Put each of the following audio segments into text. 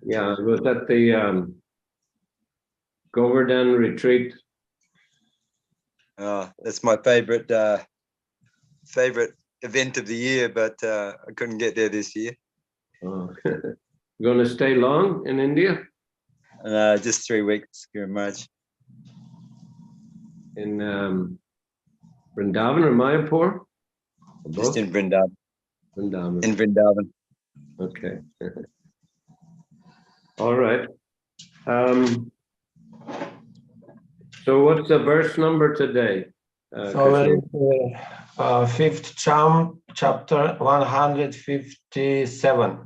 Yeah, I was at the Govardhan retreat. That's my favorite event of the year, but I couldn't get there this year. Oh. You going to stay long in India? Just 3 weeks, very much. In Vrindavan or Mayapur? Just in Vrindavan. Vrindavan. In Vrindavan. Okay. All right. So what's the verse number today? Fifth chapter 157.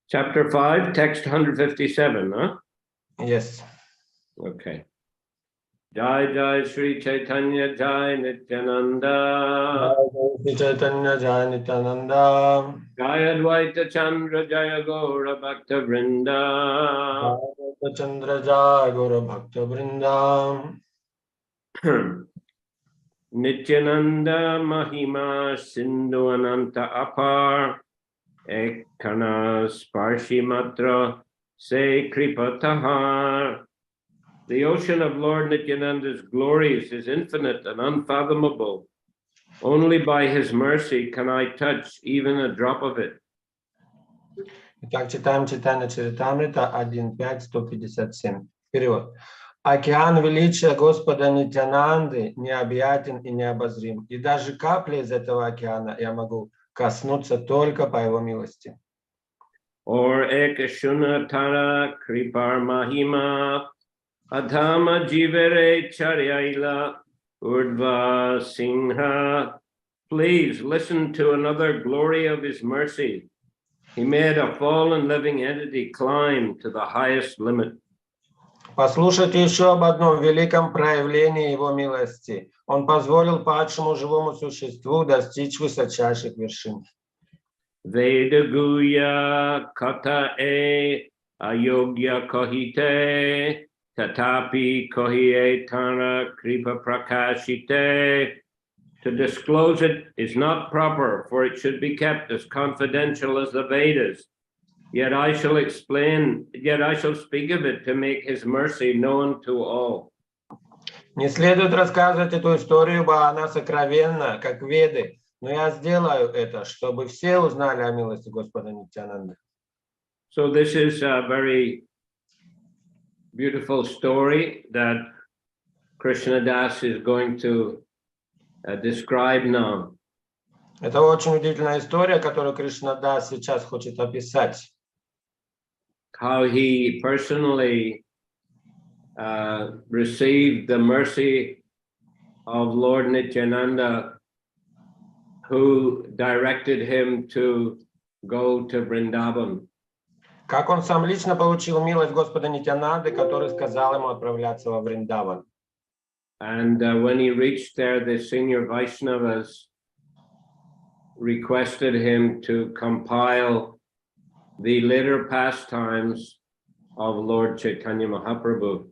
Chapter 5, text 157, huh? Yes. Okay. Jai Jai Shri Chaitanya Jai Nityananda. Shri Chaitanya Jai Nityananda. Jai Advaita Chandra Jaya Gaura Bhakta Vrinda. Advaita Chandra Jaya Gaura Bhakta Vrinda. Nityananda Mahima Sindhu Ananta Apar. Ekana Sparshi Matra Se Kripatahar. The ocean of Lord Nityananda's glories is infinite and unfathomable. Only by his mercy can I touch even a drop of it. Итак, читаем Чайтанья Чаритамрита 1.5.157. Перевод. Океан величия Господа Нитянанды необъятен и необозрим. И даже капли из этого океана я могу коснуться только по его милости. Or ekashuna tara kripar mahima adhama jivere charyaila urdva singha. Please listen to another glory of his mercy. He made a fallen living entity climb to the highest limit. Послушайте еще об одном великом проявлении его милости. Он позволил падшему живому существу достичь высочайших вершин. Veda guya kata ayogya kohite tatapi kohiye tana kripa prakashite. To disclose it is not proper, for it should be kept as confidential as the Vedas. Yet I shall speak of it to make his mercy known to all. Не следует рассказывать эту историю, ибо она сокровенна, как Веды. Но я сделаю это, чтобы все узнали о милости Господа Нитянанды. So this is a very beautiful story that Krishna Das is going to describe now. Это очень удивительная история, которую Кришна Дас сейчас хочет описать. How he personally received the mercy of Lord Nityananda, who directed him to go to Vrindavan. Как он сам лично получил милость Господа Нитянанды, который сказал ему отправляться во Вриндаван. And when he reached there, the senior Vaishnavas requested him to compile the later pastimes of Lord Chaitanya Mahaprabhu.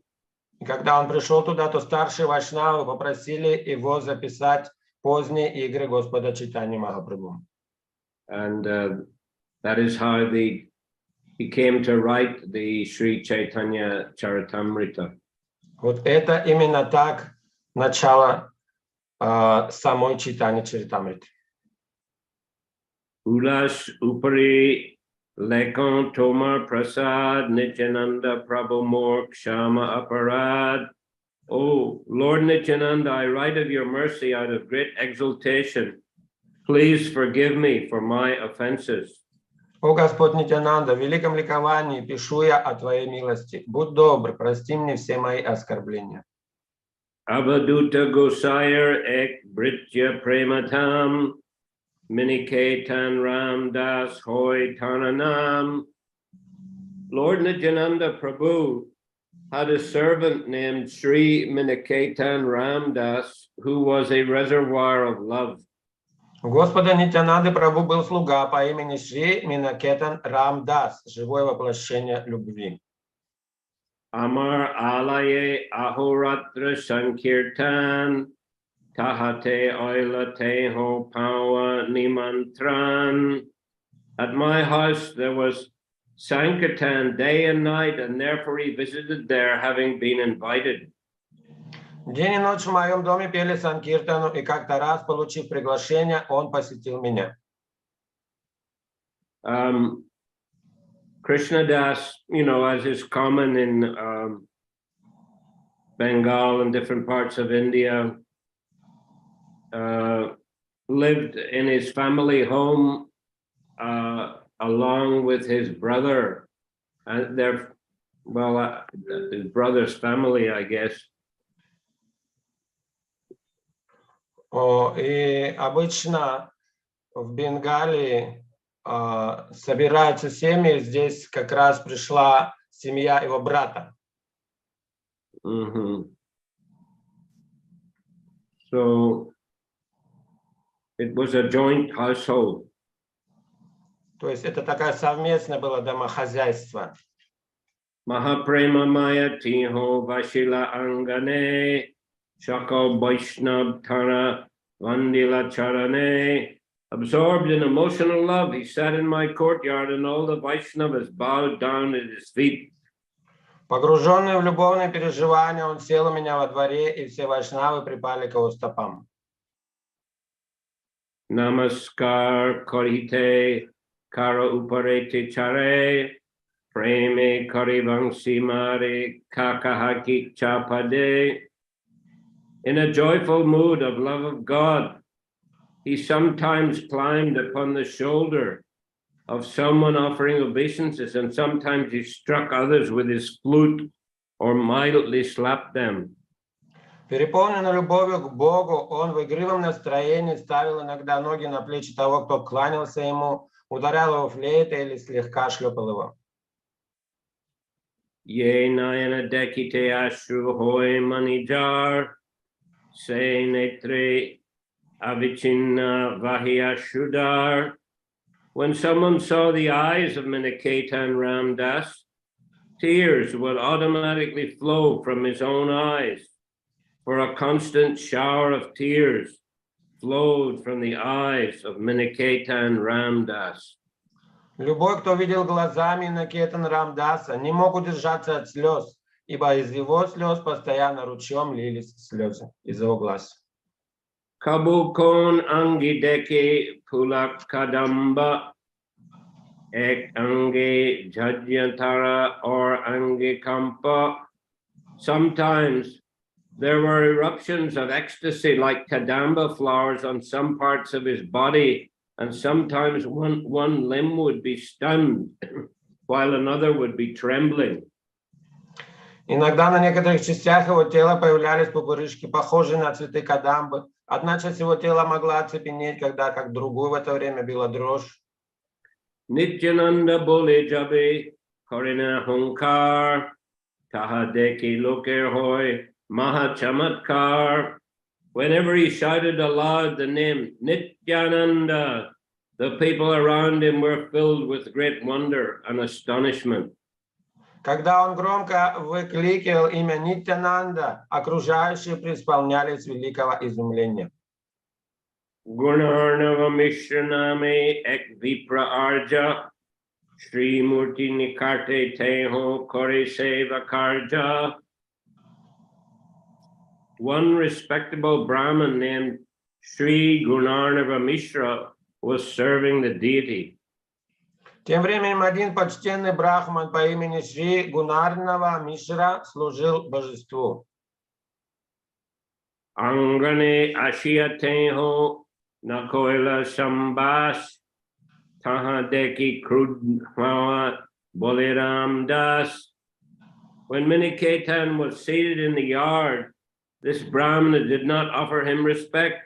И когда он пришел туда, то старшие вайшнавы попросили его записать поздние игры Господа Чайтаньи Махапрабху. And that is how he came to write the Shri Chайтанья Чаритамрита. Вот это именно так начало самой Чайтаньи Чаритамриты. Ulas upari lekon tomar prasad Nityananda Prabhu Mork Shama Aparad. Oh, Lord Nityananda, I write of your mercy out of great exultation. Please forgive me for my offenses. О Господь Нитянанда, в великом ликовании пишу я о Твоей милости. Будь добр, прости мне все мои оскорбления. Avaduta Gosayar ek britya prematam miniketan Ram Das hoy tananam. Lord Nityananda Prabhu had a servant named Sri Miniketan Ram Das, who was a reservoir of love. У Господа Нитянанды Прабху был слуга по имени Шри Минакетан Рам Дас, живое воплощение любви. Amar alaye ahoratra sankirtan tahate oilate ho pawa nimantran. At my house there was Sankirtan day and night, and therefore he visited there, having been invited. День и ночь в моем доме пели Санкиртану, и как-то раз, получив приглашение, он посетил меня. Krishna Das, as is common in Bengal and different parts of India, lived in his family home along with his brother and his brother's family, I guess. И обычно в Бенгалии собираются семьи. Здесь как раз пришла семья его брата. So it was a joint household. То есть это такая совместное было домохозяйство. Mahaprema Maya Tiho Vashila Angane Shakal Vaishnav Tara Vandila Charane. Absorbed in emotional love, he sat in my courtyard, and all the Vaishnavas bowed down at his feet. Погруженный в любовные переживания, он сел у меня во дворе, и все вайшнавы припали к его стопам. Namaskar Korite Kara Uparete Chare Preme Karivangsi Mare Kakahaki Chapade. In a joyful mood of love of God, he sometimes climbed upon the shoulder of someone offering obeisances, and sometimes he struck others with his flute or mildly slapped them. Переполненный любовью к Богу, он в игривом настроении ставил иногда ноги на плечи того, кто кланялся ему, ударял его флейтой или слегка шлепал его. Ye nayana dekite ashru hoy manijar se netre avichinna vahyashudar. When someone saw the eyes of Minikaitan Ramdas, tears would automatically flow from his own eyes, for a constant shower of tears flowed from the eyes of Minikaitan Ramdas. Любой, кто видел глазами Никейтан Рамдаса, не мог удержаться от слез, ибо из его слез постоянно ручьем лились слезы из его глаз. Kabukon angideke pulak kadamba ek ange jajyantara or ange kampa. Sometimes there were eruptions of ecstasy like kadamba flowers on some parts of his body, and sometimes one limb would be stunned while another would be trembling. Иногда на некоторых частях его тела появлялись пупырышки, похожие на цветы кадамбы. Одна часть его тела могла оцепенеть, когда как другую в это время била дрожь. Nityananda bole jabe korina hunkar tahadeki loker hoy maha chamatkar. Whenever he shouted aloud the name Nityananda, the people around him were filled with great wonder and astonishment. Когда он громко выкликивал имя Нитянанда, окружающие преисполнялись великого изумления. Gunarnava Mishraname ek vipra arja Shri Murti Nikarte Teho Kore Seva Karja. One respectable Brahmin named Shri Gunarnava Mishra was serving the deity. Тем временем один почтенный брахман по имени Шри Гунарнава Мишра служил божеству. Angane Ashiyateho Nakoila Shambas Tahadeki Krudhawa Boliram Das. When Minikaitan was seated in the yard, this Brahmana did not offer him respect.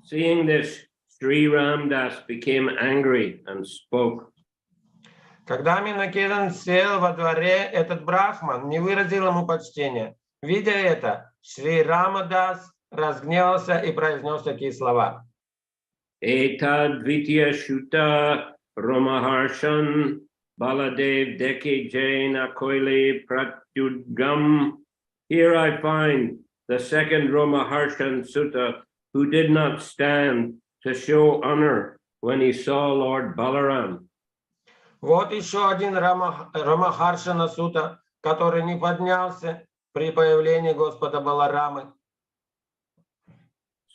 Seeing this, Sri Ramdas became angry and spoke. Когда Минакиран сел во дворе, этот брахман не выразил ему почтения. Видя это, Шри Рамадас разгневался и произнес такие слова. Eta Dvitya Shuta Romaharshan Baladev Deke Jaina Koile Pratyudgam. Here I find the second Romaharshan Sutta, who did not stand to show honor when he saw Lord Balaram. Вот еще один Рамахаршана Сута, который не поднялся при появлении Господа Баларамы.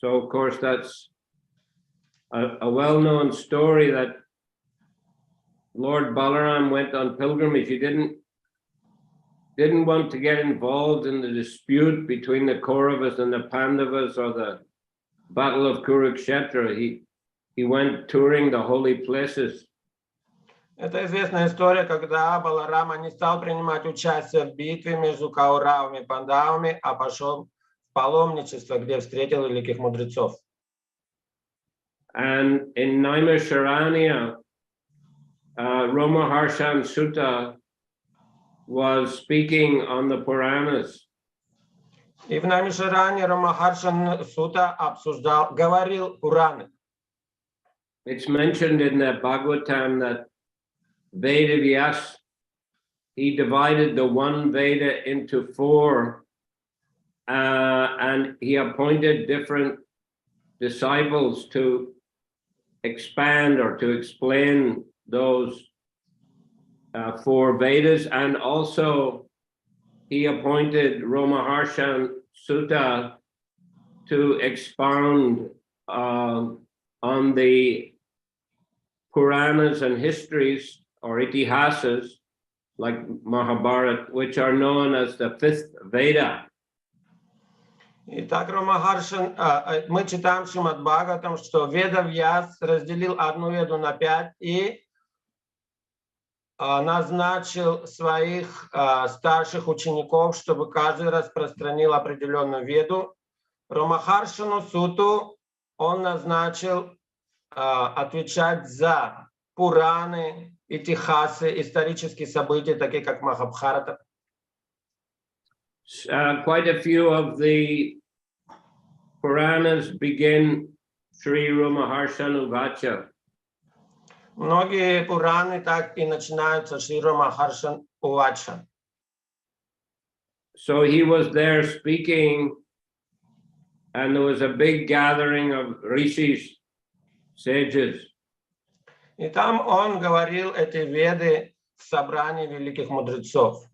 So, of course, that's a well-known story that Lord Balaram went on pilgrimage. He didn't want to get involved in the dispute between the Kauravas and the Pandavas or the Battle of Kurukshetra. He went touring the holy places. Это известная история, когда Баларама не стал принимать участие в битве между Кауравами и Пандавами, а пошел в паломничество, где встретил великих мудрецов. And in Naimisharanya, Romaharshan Sutta was speaking on the Puranas. И в Наймишаране Рамахаршан Сута говорил Пураны. It's mentioned in the Bhagavatam that Vedavyas, he divided the one Veda into 4, and he appointed different disciples to expand or to explain those 4 Vedas, and also he appointed Romaharshan Sutta to expound on the Puranas and histories or itihasas like Mahabharata, which are known as the 5th Veda. Итак, Рамахаршан, мы читаем в Шримад Бхагаватам, что Ведавьяс разделил одну Веду на 5 и назначил своих старших учеников, чтобы каждый распространил определенную Веду. Рамахаршану Суту он назначил отвечать за Пураны, Итихасы, исторические события, такие как Махабхарата. Quite a few of the Puranas begin Sri Romaharshan Uvacha. Многие Пураны так и начинаются Шри Ромахаршан Увача. So he was there speaking, and there was a big gathering of rishis, sages. И там он говорил эти веды в собрании великих мудрецов.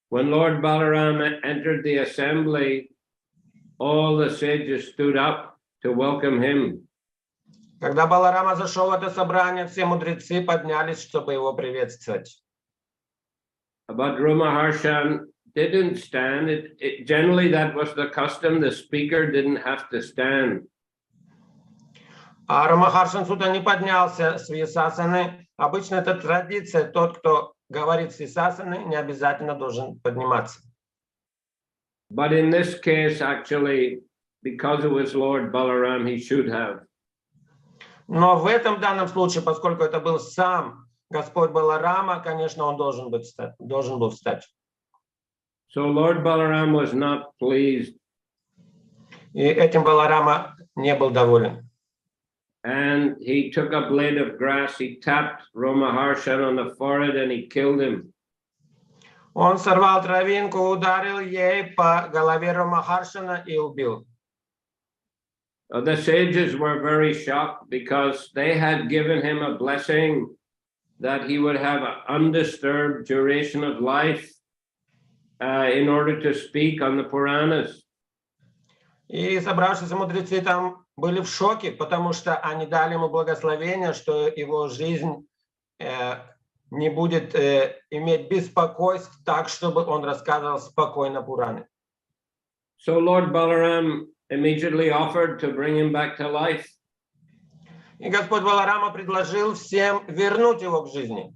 When Lord Balaram entered the assembly, all the sages stood up to welcome him. Когда Баларама зашел в это собрание, все мудрецы поднялись, чтобы его приветствовать. But Romaharshan didn't stand. Generally, that was the custom. The speaker didn't have to stand. А Рамахаршан Сута не поднялся с Вьясасаны. Обычно это традиция. Тот, кто говорит с Вьясасаны, не обязательно должен подниматься. But in this case, actually, because it was Lord Balaram, he should have. Но в этом данном случае, поскольку это был сам Господь Баларама, конечно, он должен был встать. So Lord Balaram was not pleased. И этим Баларама не был доволен. And he took a blade of grass, he tapped Romaharshan on the forehead and he killed him. Он сорвал травинку, ударил ей по голове Ромахаршана и убил. The sages were very shocked because they had given him a blessing that he would have an undisturbed duration of life in order to speak on the Puranas. И собравшиеся мудрецы там были в шоке, потому что они дали ему благословение, что его жизнь не будет иметь беспокойств так, чтобы он рассказывал спокойно Пураны. So Lord Balaram immediately offered to bring him back to life. И Господь Баларама предложил всем вернуть его к жизни.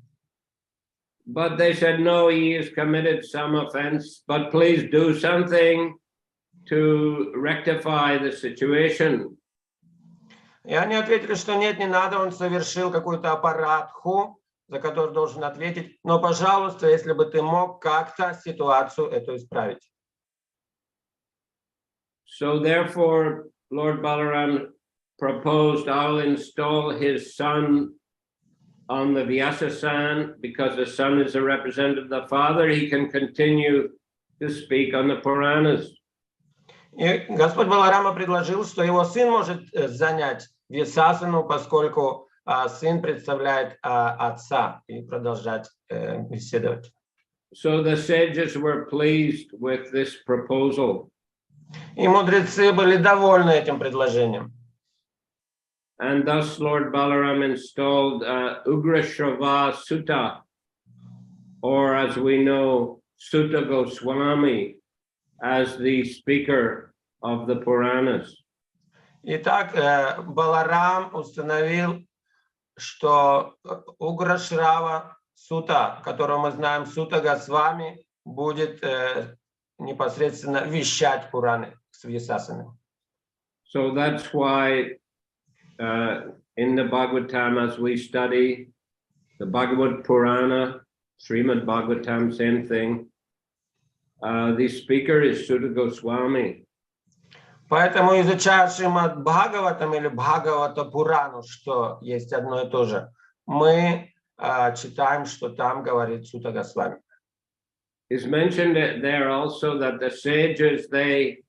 But they said, no, he has committed some offense, but please do something to rectify the situation. И они ответили, что нет, не надо, он совершил какую-то аппаратху, за которую должен ответить, но, пожалуйста, если бы ты мог как-то ситуацию эту исправить. So therefore, Lord Balaram proposed, I'll install his son on the Vyasasan, because the son is a representative of the father, he can continue to speak on the Puranas. И Господь Баларама предложил, что его сын может занять Висасану, поскольку сын представляет отца, и продолжать беседовать. So the sages were pleased with this proposal. И мудрецы были довольны этим предложением. And thus Lord Balaram installed Ugrashrava Sutta, or as we know, Sutta Goswami, as the speaker of the Puranas. Итак, Баларам установил, что Уграшрава Сута, которого мы знаем, Сута Госвами, будет непосредственно вещать Пураны с Вьясасаной. So that's why in the Bhagavatam, as we study the Bhagavad Purana, Srimad Bhagavatam, same thing, the speaker is Sutta Goswami. Поэтому, изучая Шримад Бхагаватам или Бхагавата Пурану, что есть одно и то же, мы читаем, что там говорит Сута Госвами. It's mentioned there also that the sages, they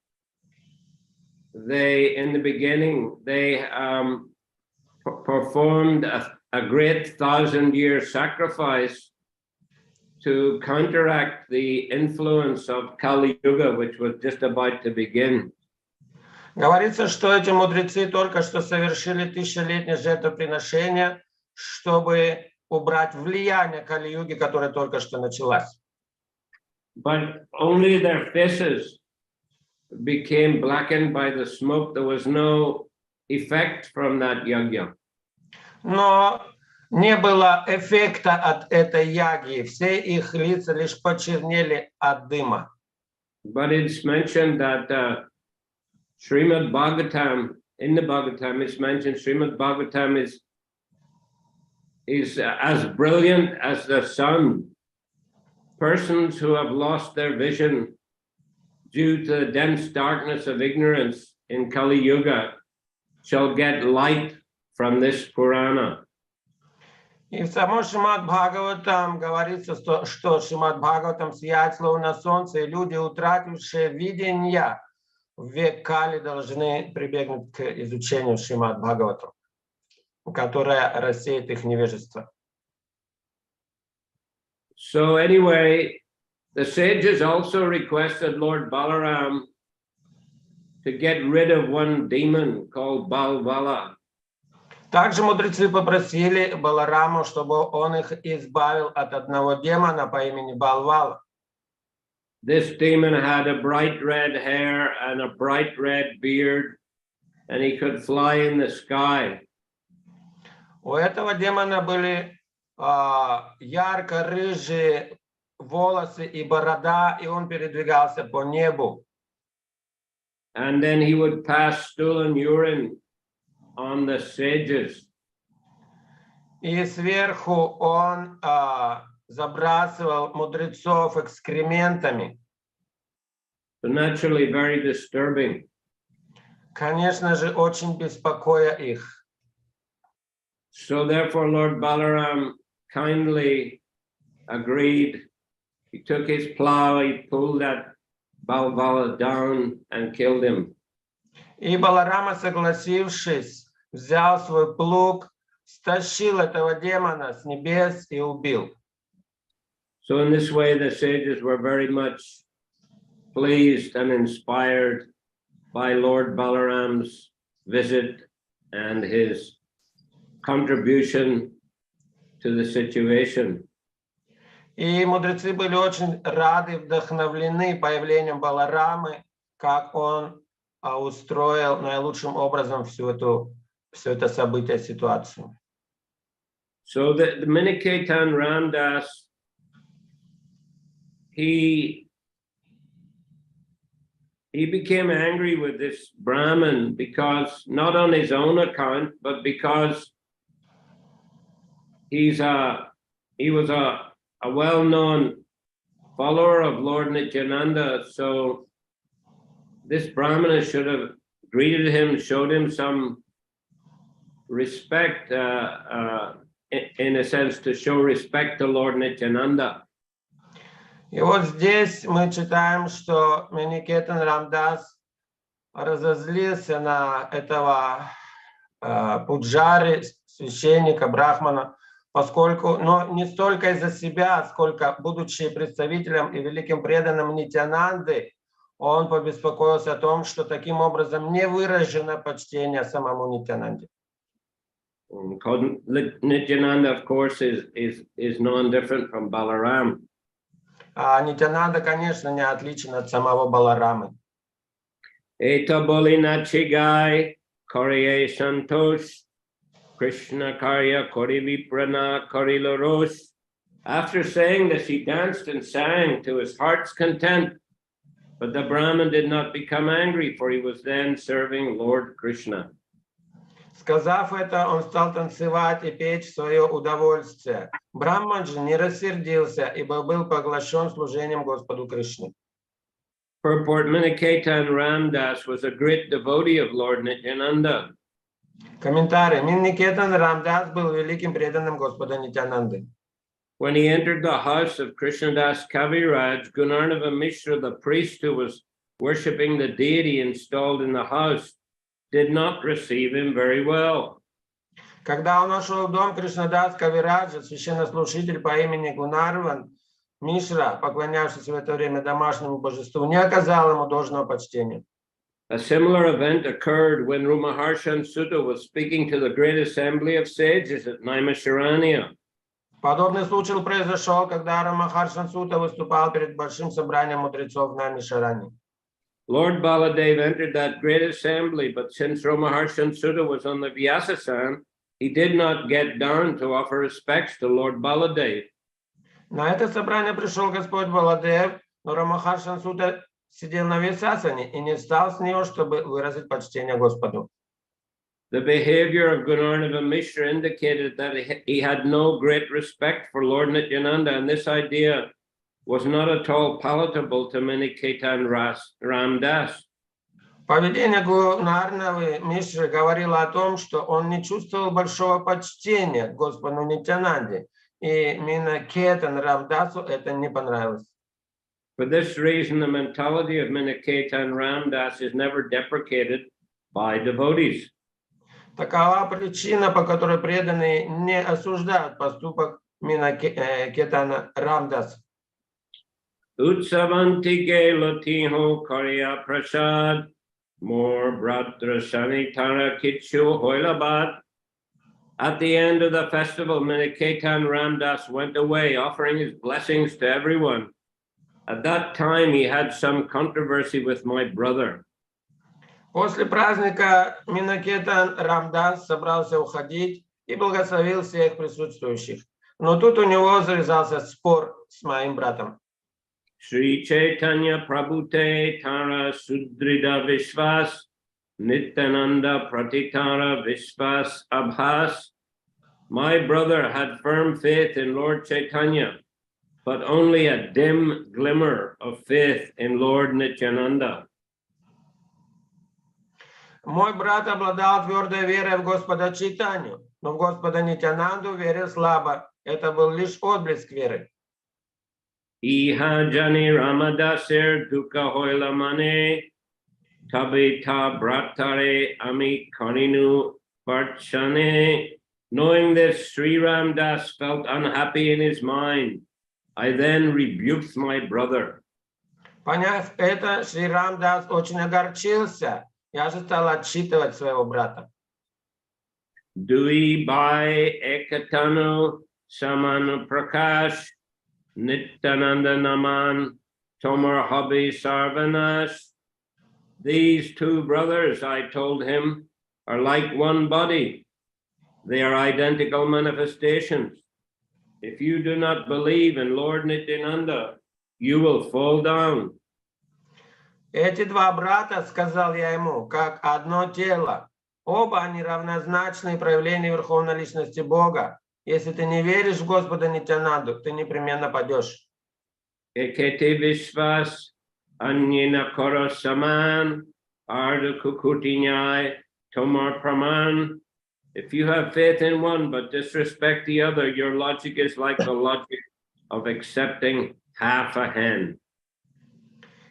in the beginning, they performed a great 1,000-year sacrifice to counteract the influence of Kali Yuga, which was just about to begin. Говорится, что эти мудрецы только что совершили 1000-летнее жертвоприношение, чтобы убрать влияние Кали-юги, которая только что началась. But only their faces became blackened by the smoke. There was no effect from that yajna. Но не было эффекта от этой яги. Все их лица лишь почернели от дыма. But it's mentioned that Srimad Bhagavatam, in the Bhagavatam, it's mentioned Srimad Bhagavatam is as brilliant as the sun. Persons who have lost their vision due to the dense darkness of ignorance in Kali Yuga shall get light from this Purana. И в самом Шримад Бхагаватам говорится, что Шримад Бхагаватам сияет словно солнце, и люди, утратившие видение в век Кали, должны прибегнуть к изучению Шримад Бхагаватам, которое рассеет их невежество. So anyway, the sages also requested Lord Balaram to get rid of one demon called Balvala. Также мудрецы попросили Балараму, чтобы он их избавил от одного демона по имени Балвала. This demon had a bright red hair and a bright red beard, and he could fly in the sky. У этого демона были ярко-рыжие волосы и борода, и он передвигался по небу. And then he would pass stool and urine on the sages. И сверху он забрасывал мудрецов экскрементами. So naturally very disturbing. Конечно же, очень беспокоя их. So therefore Lord Balaram kindly agreed. He took his plow, he pulled that Balvala down and killed him. И Баларама, согласившись, взял свой плуг, стащил этого демона с небес и убил. So in this way, the sages were very much pleased and inspired by Lord Balaram's visit and his contribution to the situation. И мудрецы были очень рады, вдохновлены появлением Баларамы, как он устроил наилучшим образом все это событие, ситуацию. So the Miniketan Ramdas, he became angry with this Brahmin because not on his own account, but because he was a well-known follower of Lord Nityananda. So this Brahmana should have greeted him, showed him some respect, in a sense, to show respect to Lord Nityananda. И вот здесь мы читаем, что Миникетан Рамдас разозлился на этого пуджари, священника, брахмана, поскольку, но не столько из-за себя, сколько, будучи представителем и великим преданным Нитьянанды, он побеспокоился о том, что таким образом не выражено почтение самому Нитьянанде. Nityananda, of course, is non-different from Balaram. А Нитьянанда, конечно, не отличен от самого Баларамы. Eta boli nachigai koriye santosh Krishna karya kori viprana kori lorosh. After saying this, he danced and sang to his heart's content. But the Brahmin did not become angry, for he was then serving Lord Krishna. Сказав это, он стал танцевать и петь в свое удовольствие. Брахман же не рассердился, ибо был поглощен служением Господу Кришне. Purport Miniketan Ramdas was a great devotee of Lord Nityananda. Комментарий. Миникетан Рамдас был великим преданным Господа Нитьянанды. When he entered the house of Krishnadas Kaviraj, Gunarnava Mishra, the priest who was worshipping the deity installed in the house, did not receive him very well. Когда он вошел в дом Кришнадас Кавираджа, священнослужитель по имени Гунарван Мишра, поклонявшийся в это время домашнему божеству, не оказал ему должного почтения. A similar event occurred when Maharshan Sutta was speaking to the great assembly of sages at Naimisharanya. Подобный случай произошел, когда Рамахаршан Сута выступал перед большим собранием мудрецов в Наймишаране. Lord Baladev entered that great assembly, but since Maharshan Sutta was on the Vyasasan, he did not get down to offer respects to Lord Baladev. На это собрание пришел Господь Баладев, но Рамахаршан Сута сидел на Вьясасане и не встал с него, чтобы выразить почтение Господу. The behavior of Gunarnava Mishra indicated that he had no great respect for Lord Nityananda, and this idea was not at all palatable to Miniketan Ramdas. Поведение Гунарнавы Мишры говорило о том, что он не чувствовал большого почтения к Господу Нитьянанде, и Миникетан Рамдасу это не понравилось. For this reason, the mentality of Miniketan Ramdas is never deprecated by devotees. Такова причина, по которой преданные не осуждают поступок Миникетана Рамдаса. Utsavantige lotiho karya prasad more bratra sanitara kitchu hoilabad. At the end of the festival, Miniketan Ramdas went away, offering his blessings to everyone. At that time, he had some controversy with my brother. После праздника Миникетан Рамдас собрался уходить и благословил всех присутствующих. Но тут у него завязался спор с моим братом. Шри Чайтанья Прабhu te tara sudrida vishvas Nityananda pratitara vishvas abhas. My brother had firm faith in Lord Chaitanya, but only a dim glimmer of faith in Lord Nityananda. Мой брат обладал твердой верой в Господа Чайтанью, но в Господа Нитьянанду верил слабо. Это был лишь отблеск веры. Iha jani Ramadasir dukkha hoilamane tabita bratare ami karinu varchane. Knowing this, Sri Ramdas felt unhappy in his mind. I then rebuked my brother. Поняв это, Шри Рамдас очень огорчился. Я же стал отчитывать своего брата. Dui bai ekatanu samanu prakash Nityananda naman tomar habi sarvanash. These two brothers, I told him, are like one body. They are identical manifestations. If you do not believe in Lord Nityananda, you will fall down. Эти два брата, сказал я ему, как одно тело. Оба они равнозначные проявления Верховной Личности Бога. Если ты не веришь в Господа Нитьянанду, ты непременно падешь. Ekete vishvas anyena kara saman arda kukutinyai tomar praman. If you have faith in one but disrespect the other, your logic is like the logic of accepting half a hen.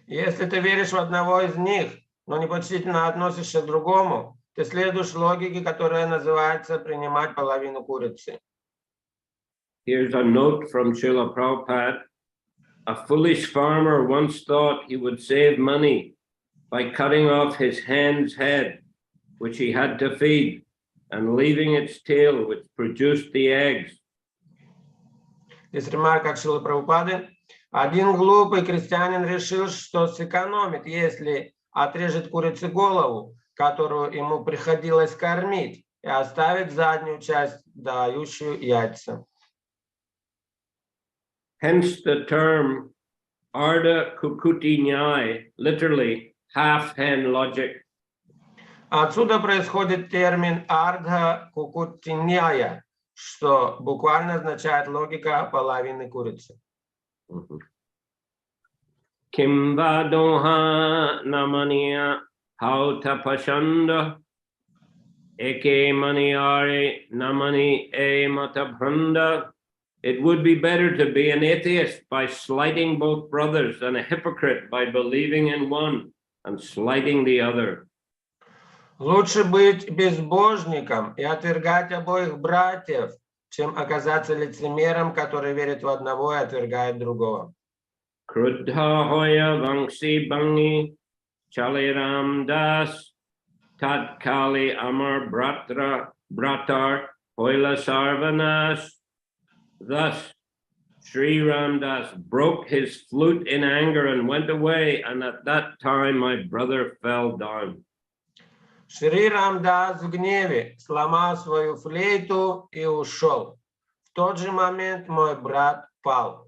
Если ты веришь в одного из них, но непочтительно относишься к другому, ты следуешь логике, которая называется принимать половину курицы. Here's a note from Srila Prabhupada. A foolish farmer once thought he would save money by cutting off his hen's head, which he had to feed, and leaving its tail, which produced the eggs. Здесь ремарка от Шрилы Прабхупады. Один глупый крестьянин решил, что сэкономит, если отрежет курице голову, которую ему приходилось кормить, и оставит заднюю часть, дающую яйца. Hence the term Arda Kukuti Nyai, literally half hen logic. Отсюда происходит термин ардха кукутиньяя, что буквально означает логика половины курицы. Kimva doha namaniya how tapashanda eke maniare namani e matabhanda. It would be better to be an atheist by slighting both brothers than a hypocrite by believing in one and slighting the other. Лучше быть безбожником и отвергать обоих братьев, чем оказаться лицемером, который верит в одного и отвергает другого. Kruddha hoya vangsi bangi chaliram das tatkali amar bratar hoila sarvanas. Thus, Sri Ramdas broke his flute in anger and went away, and at that time my brother fell down. Шри Рамдас в гневе сломал свою флейту и ушел. В тот же момент мой брат пал.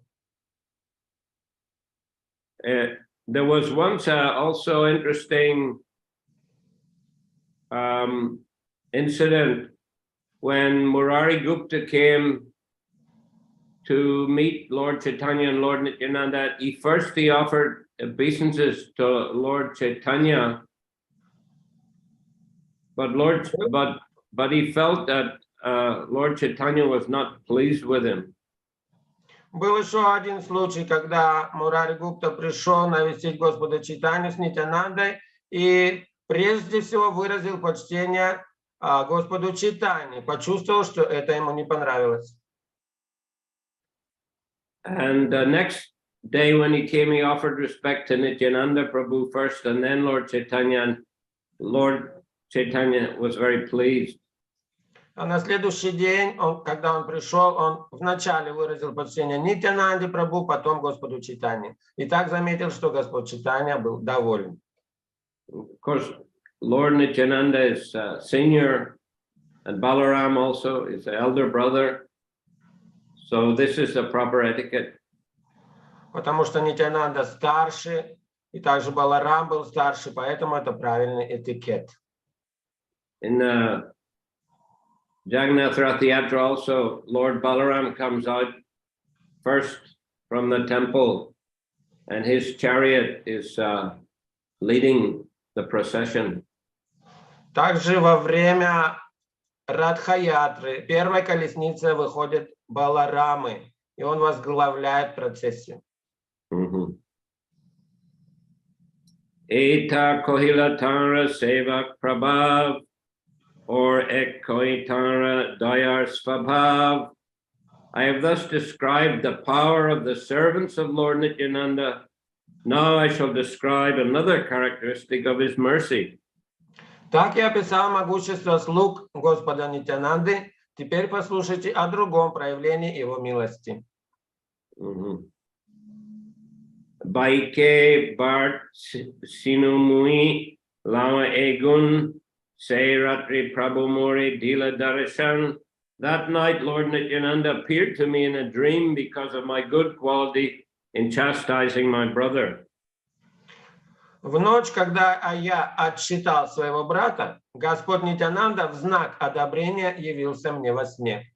There was once also interesting incident when Murari Gupta came to meet Lord Chaitanya and Lord Nityananda. He offered obeisances to Lord Chaitanya, but he felt that Lord Chaitanya was not pleased with him. Был еще один случай, когда Мурари Гупта пришел навестить Господа Чайтанью с Нитянандой и прежде всего выразил почтение Господу Чайтанье, почувствовал, что это ему не понравилось. And the next day when he came, he offered respect to Nityananda Prabhu first, and then Lord Chaitanya. And Lord Chaitanya was very pleased. А на следующий день, когда он пришел, он вначале выразил почтение Нитянанде Прабху, потом Господу Чайтанье. И так заметил, что Господь Чайтанья был доволен. Of course, Lord Nityananda is senior, and Balaram also is the elder brother. So this is the proper etiquette. Потому что Нитянанда старше, и также Баларам был старше, поэтому это правильный этикет. In the Jagannath Rath Yatra also, Lord Balaram comes out first from the temple, and his chariot is leading the procession. Также во время Радха-ятры первой колесницы выходит Баларамы, и он возглавляет процессию. Eta kohilatara sevak prabhav or ek koitara dayar svabhav. I have thus described the power of the servants of Lord Nityananda. Now I shall describe another characteristic of his mercy. Так я описал могущество слуг Господа Нитянанды. Теперь послушайте о другом проявлении его милости. Baike Bart Sinumui Lama Egun Seiratri Prabhu Mori Dila Darshan. That night, Lord Nityananda appeared to me in a dream because of my good quality in chastising my brother. В ночь, когда я отсчитал своего брата, Господь Нитянанда в знак одобрения явился мне во сне.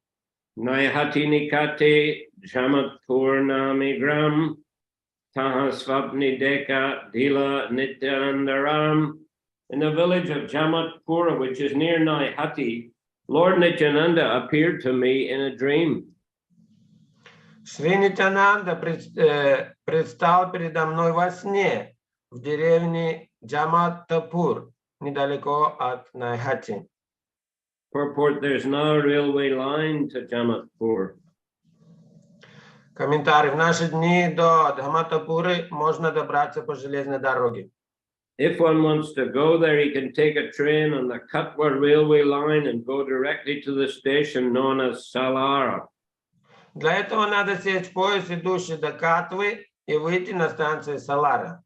Naihati Nikate Jamat Purnamigram Tahasvapni Deka Dila Nityanandaram. In the village of Jamatpura, which is near Naihati, Lord Nityananda appeared to me in a dream. Шри Нитянанда предстал передо мной во сне в деревне Джаматтапур, недалеко от Найхати. Purport, there's no railway line to Jamatpur. Комментарий. В наши дни до Дхаматапуры можно добраться по железной дороге. If one wants to go there, he can take a train on the Katwa railway line and go directly to the station known as Salara. Для этого надо сесть в поезд, идущий до Катвы, и выйти на станции Салара.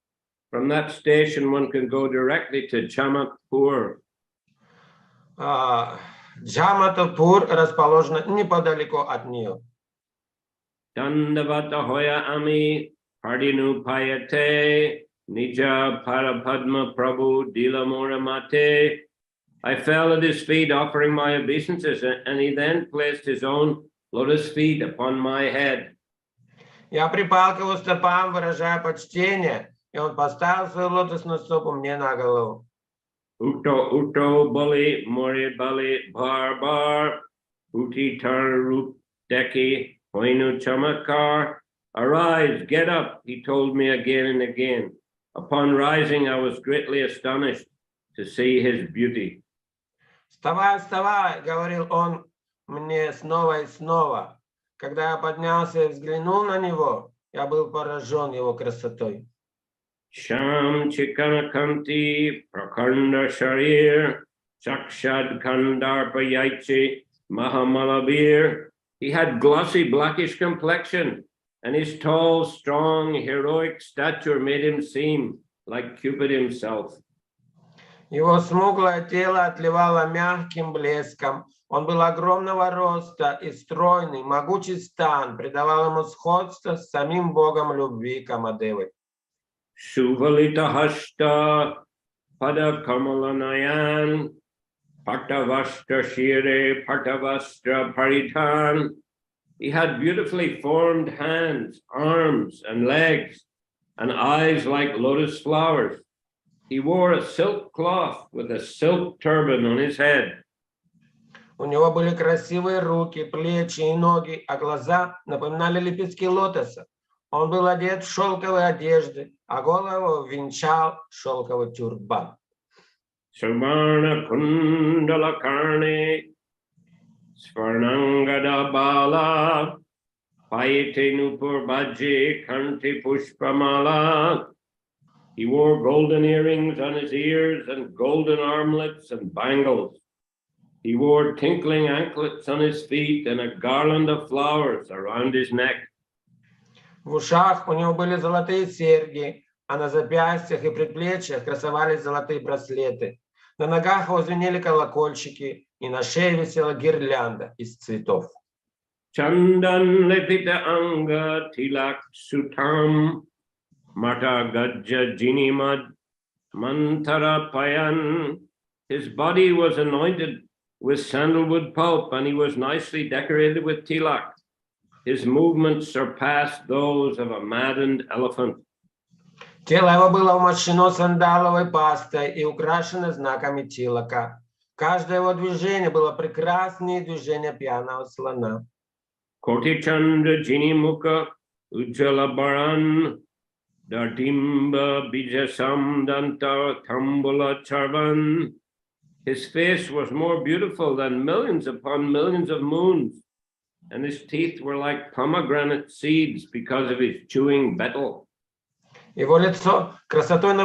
From that station, one can go directly to Jamatpur. Джаматапур расположена неподалеку от нее. Dandavata hoya ami pardinu payate nija parapadma prabhu dilamora mate. I fell at his feet offering my obeisances, and he then placed his own lotus feet upon my head. Я припал к его стопам, выражая почтение, и он поставил свою лотосную стопу мне на голову. Utto utto bali mori bali bar bar uti tar rup deki hoinu chamakar. Arise, get up, he told me again and again. Upon rising, I was greatly astonished to see his beauty. Вставай, вставай, говорил он мне снова и снова. Когда я поднялся и взглянул на него, я был поражен его красотой. Sham Chikanakanti Prakanda Sharir Sakshad Kandarpa Yaichi Mahamalabir. He had glossy blackish complexion, and his tall, strong, heroic stature made him seem like Cupid himself. Его смуглое тело отливало мягким блеском. Он был огромного роста и стройный, могучий стан придавал ему сходство с самим богом любви Камадевы. Suvalita Hasta Pada Kamalanayan Partavastra Shire Partavastra Paritan. He had beautifully formed hands, arms, and legs, and eyes like lotus flowers. He wore a silk cloth with a silk turban on his head. У него были красивые руки, плечи и ноги, а глаза напоминали лепестки лотоса. Он был одет в шелковые одежды, а голову венчал шелковый тюрбан. Sarvana Kundala Karne Svarnangada Bala Payate Nupur Bhaje Kanti Pushpamala. He wore golden earrings on his ears and golden armlets and bangles. He wore tinkling anklets on his feet and a garland of flowers around his neck. В ушах у него были золотые серьги, а на запястьях и предплечьях красовались золотые браслеты. На ногах его звенели колокольчики, и на шее висела гирлянда из цветов. Chandan lepita anga tilak sutam mata gajja jinimad mantara payan. His body was anointed with sandalwood pulp, and he was nicely decorated with tilak. His movements surpassed those of a maddened elephant. Тело его было умощено сандаловой пастой и украшено знаками тилака. Каждое его движение было прекраснее движения пьяного слона. Koti Chanda Jinimuka Ujjala Baran Dardimba Bijasam Danta Tambula Charvan. His face was more beautiful than millions upon millions of moons, and his teeth were like pomegranate seeds because of his chewing betel. Его лицо красотой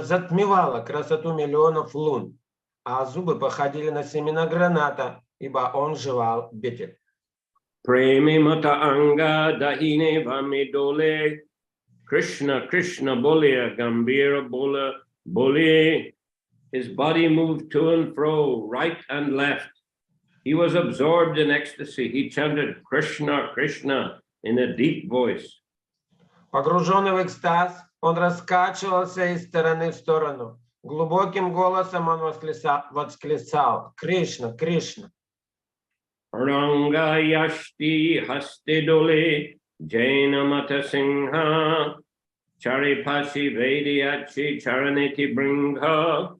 затмевало красоту миллионов лун, а зубы походили на семена граната, ибо он жевал бетель. Premi mata anga dahine vamidole Krishna Krishna bolia gambira bola boli. His body moved to and fro, right and left. He was absorbed in ecstasy. He chanted Krishna Krishna in a deep voice. Погруженный в экстаз, он раскачивался из стороны в сторону. Глубоким голосом он восклицал «Кришна, Кришна». Aranga yashti hastidole jaina mata singha charipasi vediyachi charaneti bringha.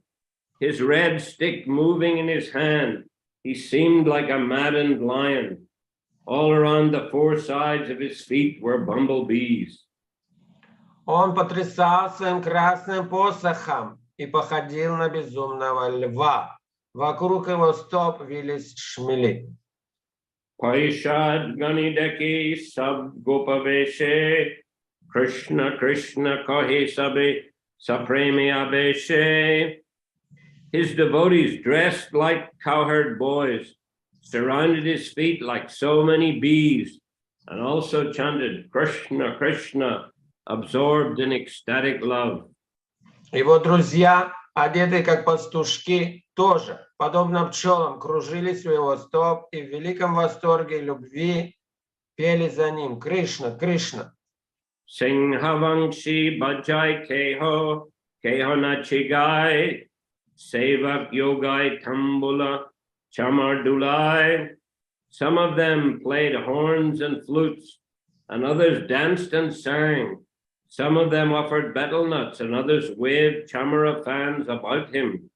His red stick moving in his hand, he seemed like a maddened lion. All around the four sides of his feet were bumblebees. Он потрясал своим красным посохом, и походил на безумного льва. Вокруг его стоп вились шмели. Parishad Ganideki Sab Gopaveshe Krishna Krishna Kahe Sabe Sapremi Abeshe. His devotees dressed like cowherd boys, surrounded his feet like so many bees, and also chanted Krishna Krishna, absorbed in ecstatic love. Его друзья, одетые как пастушки, тоже, подобно пчелам, кружились у его стоп и в великом восторге любви пели за ним Кришна, Кришна. Singhavangshi Bajai Keho, Keho Nachigai, Sevak Yogai Tambula, Chamardulai. Some of them played horns and flutes, and others danced and sang. Some of them offered betel nuts, and others waved chamara fans about him.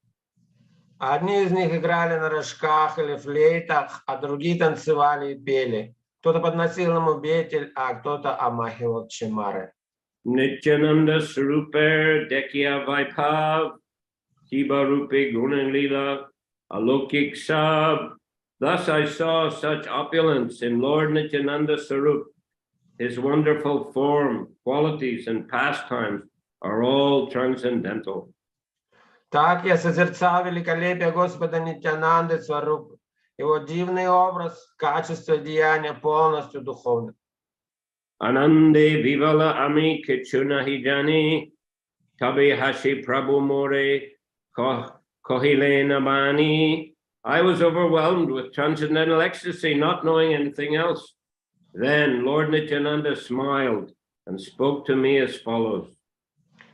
Одни из них играли на рожках или флейтах, а другие танцевали и пели. Кто-то подносил ему бетель, а кто-то омахивал чемары. Nityananda Swaruper Dekya Vaibhav, Kiba Rupe Gunalila, Alokik Sab. Thus I saw such opulence in Lord Nityananda Swarup. His wonderful form, qualities, and pastimes are all transcendental. Так я созерцал великолепие Господа Нитянанды Сварупы. Его дивный образ, качество деяния полностью духовны. Anande Vivala Ami Kichuna Hijani, Tabi Hashi Prabhu More, Kohile Nabani. I was overwhelmed with transcendental ecstasy, not knowing anything else. Then Lord Nityananda smiled and spoke to me as follows.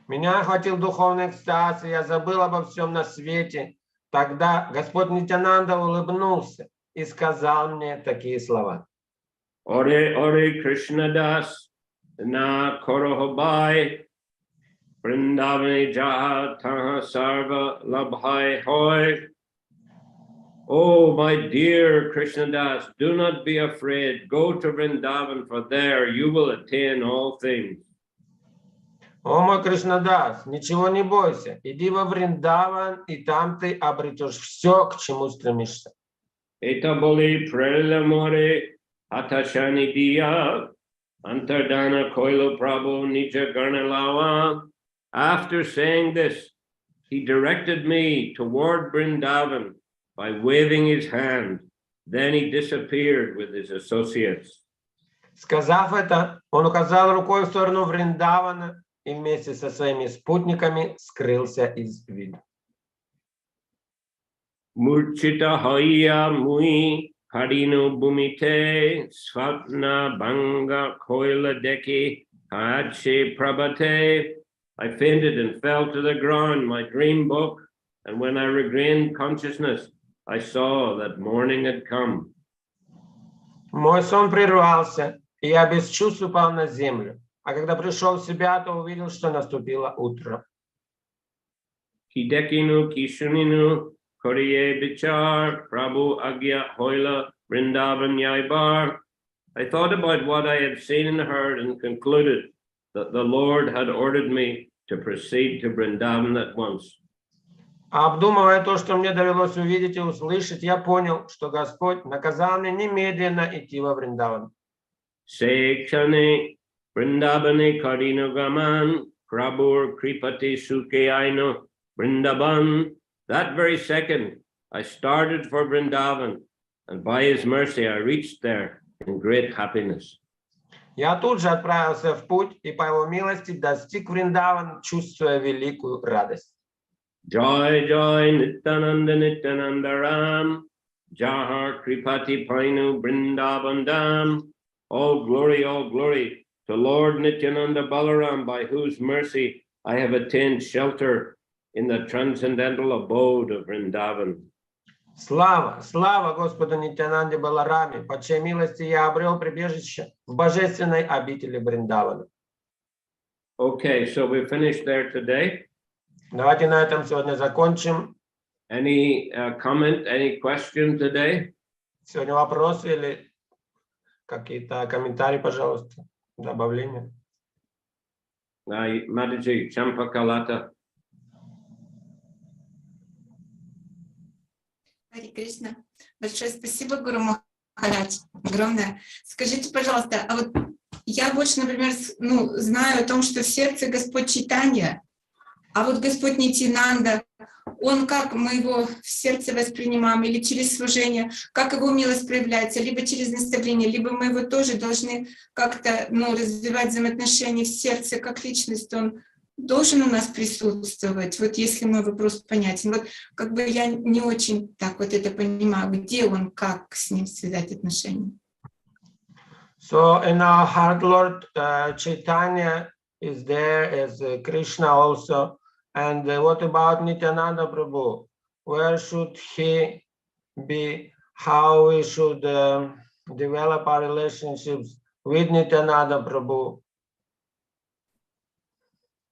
Меня охватил духовный экстаз, и я забыл обо всем на свете. Тогда Господь Нитянанда улыбнулся и сказал мне такие слова. Ore Ore Krishna Das Na Korohobai Vrindavani Jaha Taha Sarva Labhai Hoy. Oh, my dear Krishna Das, do not be afraid. Go to Vrindavan, for there you will attain all things. О мой Кришнадас, ничего не бойся, иди во Вриндаван, и там ты обретешь все, к чему стремишься. Etaboli Prelamore Atashani Diya Antardana Koilo Prabhu Nija Garnalawa. After saying this, he directed me toward Vrindavan by waving his hand. Then he disappeared with his associates. Сказав это, он указал рукой в сторону Вриндавана и вместе со своими спутниками скрылся из виду. Murchita Haya Mui Harino Bumite Swapna Banga Koila Deki Hache Prabhate. I fainted and fell to the ground. My dream woke, and when I regained consciousness, I saw that morning had come. Мой сон прервался, и я без чувств упал на землю. А когда пришел в себя, то увидел, что наступило утро. Kidekinu Kishuninu Koriye Bichar Prabhu Agya Hoila Vrindavan Yaibar. I thought about what I had seen and heard and concluded that the Lord had ordered me to proceed to Vrindavan at once. Обдумывая то, что мне довелось увидеть и услышать, я понял, что Господь наказал мне немедленно идти во Вриндаван. Sekshane Vrindavane Karino Gaman Prabhur Kripati Suke Aino Vrindavan. That very second, I started for Vrindavan, and by his mercy, I reached there in great happiness. Я тут же отправился в путь и по его милости достиг Вриндаван, чувствуя великую радость. Joy, joy, Nityananda, Nityananda Ram, Jahar Kripati Painu Vrindavandam. All glory to Lord Nityananda Balaram, by whose mercy I have attained shelter in the transcendental abode of Vrindavan. Слава, слава Господу Нитянанде Балараме, по чьей милости я обрел прибежище в божественной обители Вриндавана. Okay, so we finished there today. Давайте на этом сегодня закончим. Any comment, any question today? Сегодня вопросы или какие-то комментарии, пожалуйста, добавления. Mataji, Champa Kalata. Хари Кришна. Большое спасибо, Гуру Махарадж. Огромное. Скажите, пожалуйста, а вот я больше, например, знаю о том, что в сердце Господь Чайтанья, а вот Господь Нитьянанда, Он как мы его в сердце воспринимаем, или через служение, как его милость проявляется, либо через наставление, либо мы его тоже должны как-то развивать взаимоотношения в сердце, как личность, он должен у нас присутствовать. Вот если мой вопрос понятен. Вот как бы я не очень так вот это понимаю, где он, как с ним связать отношения. So in our heart, Lord Chaitanya is there as Krishna also. And what about Nityananda Prabhu? Where should he be? How we should develop our relationships with Nityananda Prabhu?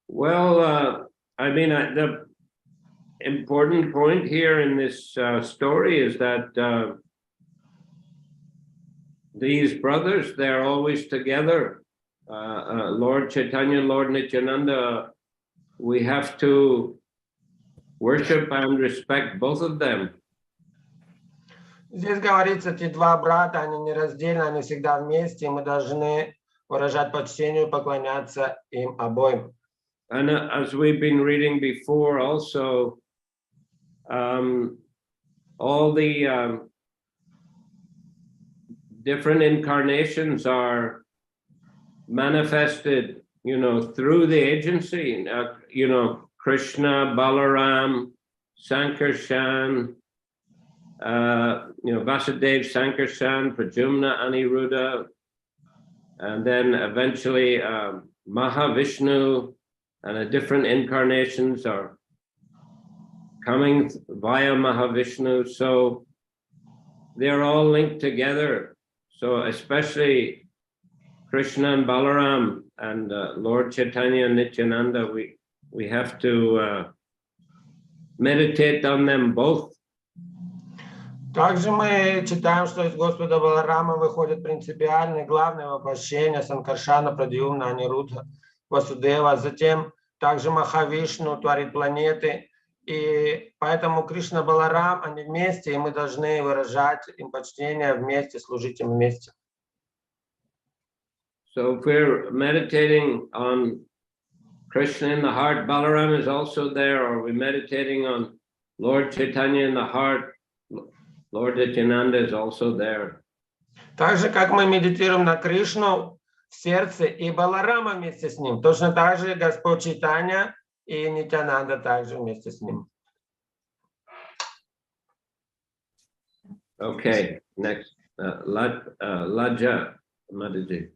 Well, I mean, the important point here in this story is that these brothers, they're always together. Lord Chaitanya, Lord Nityananda, we have to worship and respect both of them. Здесь говорится, эти два брата, они нераздельны, они всегда вместе, и мы должны выражать почтение и поклоняться им обоим. And as we've been reading before also, all the different incarnations are manifested, through the agency, Krishna, Balaram, Sankarshan, Vasudev, Sankarshan, Pradyumna, Aniruddha, and then eventually Mahavishnu, and the different incarnations are coming via Mahavishnu. So they're all linked together. So especially Krishna and Balaram and Lord Chaitanya and Nityananda, we have to meditate on them both. Также мы читаем, что из Господа Баларама выходит принципиальное, главное воплощение Санкаршана, Прадьюмна, Анирудха, Васудева. Затем также Махавишну творит планеты. И поэтому Кришна, Баларам, они вместе, и мы должны выражать им почтение вместе, служить им вместе. So if we're meditating on Krishna in the heart, Balaram is also there, or we're meditating on Lord Chaitanya in the heart, Lord Nityananda is also there. Так же, как мы медитируем на Кришну в сердце и Баларама вместе с ним, точно так же Господь Чайтанья и Нитянанда также вместе с ним. Okay, next, Laja Mataji.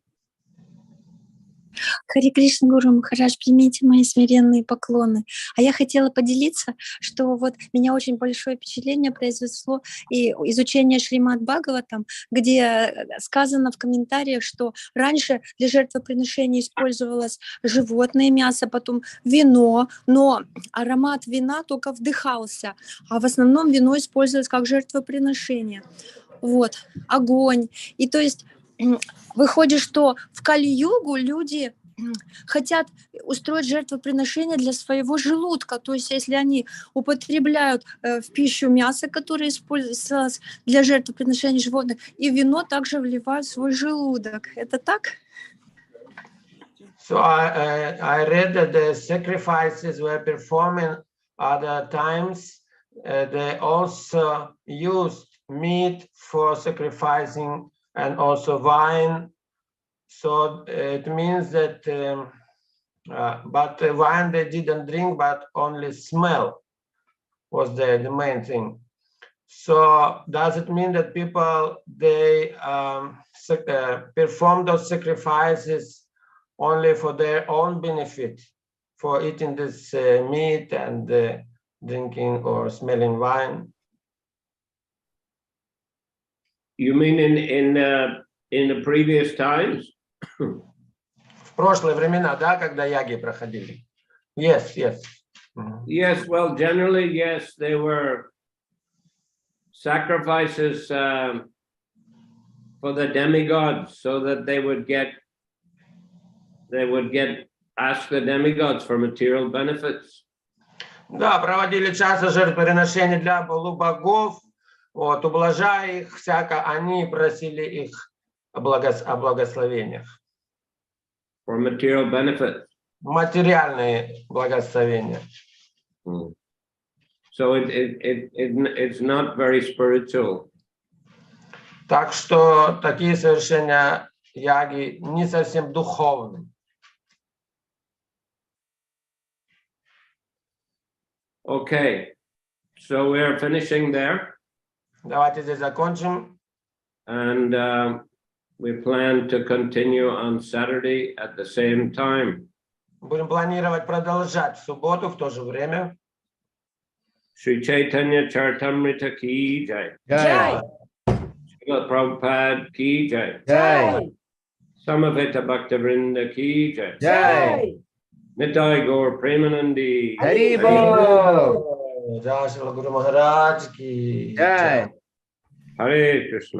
Хари Кришна, Гуру Махарадж, примите мои смиренные поклоны. А я хотела поделиться, что вот меня очень большое впечатление произвело и изучение Шримад Бхагаватам, где сказано в комментариях, что раньше для жертвоприношения использовалось животное мясо, потом вино, но аромат вина только вдыхался, а в основном вино использовалось как жертвоприношение. Вот, огонь. И то есть выходит, что в Кали-югу люди хотят устроить жертвоприношение для своего желудка. То есть если они употребляют в пищу мясо, которое используется для жертвоприношения животных, и вино также вливают в свой желудок. Это так? So I read that the sacrifices were performing other times. They also used meat for sacrificing and also wine. So it means that, but wine they didn't drink, but only smell was the main thing. So does it mean that people, they perform those sacrifices only for their own benefit, for eating this meat and drinking or smelling wine? You mean in the previous times? В прошлые времена, да, когда яги проходили. Yes, yes. Yes, well, generally, yes, they were sacrifices for the demigods, so that they would ask the demigods for material benefits. Да, проводили часто жертвоприношения для полубогов, Вот, ублажая их всяко, они просили их о благословениях. for material benefit. Материальные благословения. So it's not very spiritual. Так что такие совершения яги не совсем духовны. Okay, so we're finishing there, Давайте здесь закончим. and we plan to continue on Saturday at the same time. Будем планировать продолжать в субботу в то же время. Shri Chайтanья Charitamriта ki jai. Jai. Srila Prabhupada ki jai. Jai. Samaveta Bhaktavrinda ki jai. Jai. Nitai Gaur Premanandi. Haribol. Jai Shri Guru Maharaj ki Jai. Hare Krishna.